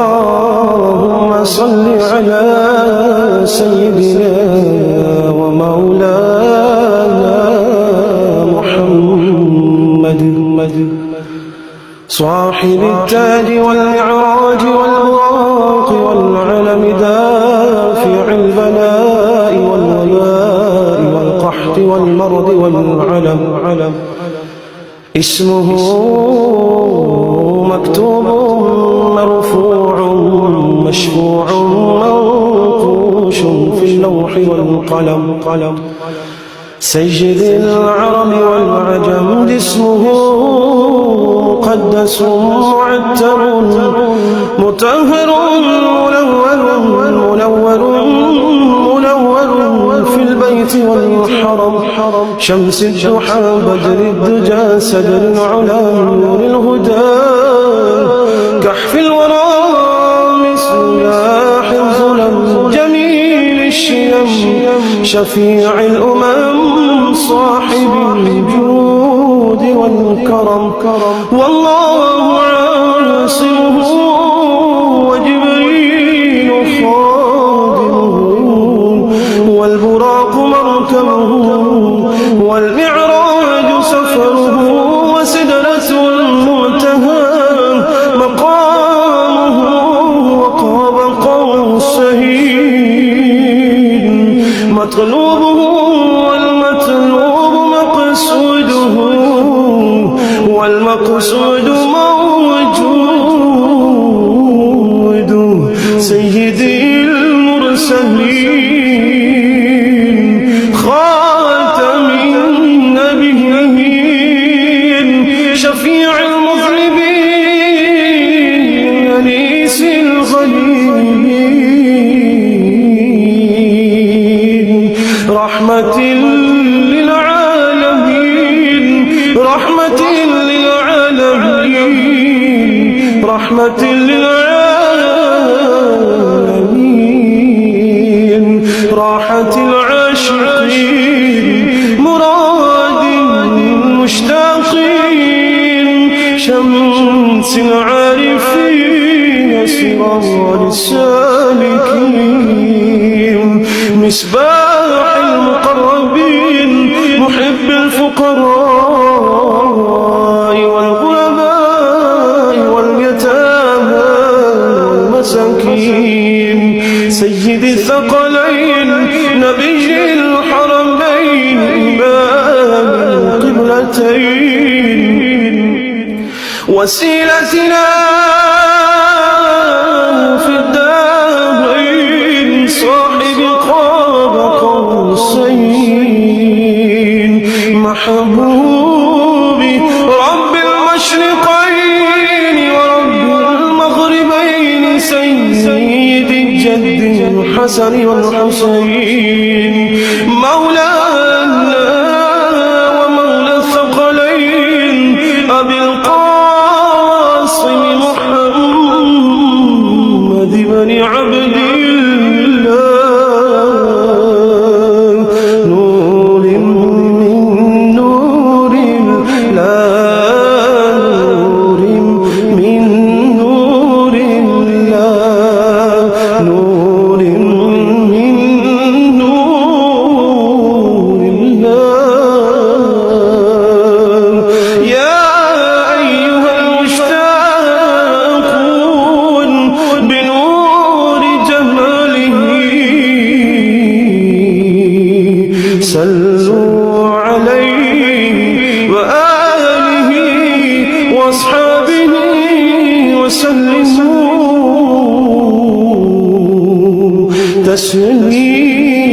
اللهم صل على سيدنا ومولانا محمد صاحب التاج والمعراج والبراق والعلم دافع البلاء والوباء والقحط والمرض والعلم اسمه مكتوب مرفوع مشفوع منقوش في اللوح والقلم سيد العرب والعجم اسمه مقدس معتر مطهر منور في البيت والحرم شمس الضحى بدر الدجى سدر العلا نور الهدى كحف الورى مصباح الظلم جميل الشيم شفيع الأمم صاحب الجود والكرم والله عاصمه وجبريل خادمه والبراق مركبه والمعراج سفره وسدرة المنتهى مقامه وقاب قوسين مطلوبه والمطلوب مقصوده والمقصود موجود سيدي المرسلين خاتم النبيين شفيع المذنبين أنيس الغليلين رحمة للعالمين رحمة للعالمين رحمة للعالمين راحة العاشقين مراد المشتاقين شمس العارفين سراج السالكين مصباح المقربين محب الفقراء والغرباء واليتامى والمساكين سيد الثقلين نبي الحرمين إمام القبلتين وسيلتنا في الدارين صاحب قاب قوسين محبوبي رب المشرقين ورب المغربين سيد الجد الحسن والحسين مولانا ومولى الثقلين أبي القاسم محمد بن عبد الله نور من نور الله نور من نور الله نور من نور الله يا أيها المشتاقون بنور جماله صلوا عليه وآله وأصحابه وسلموا تسليما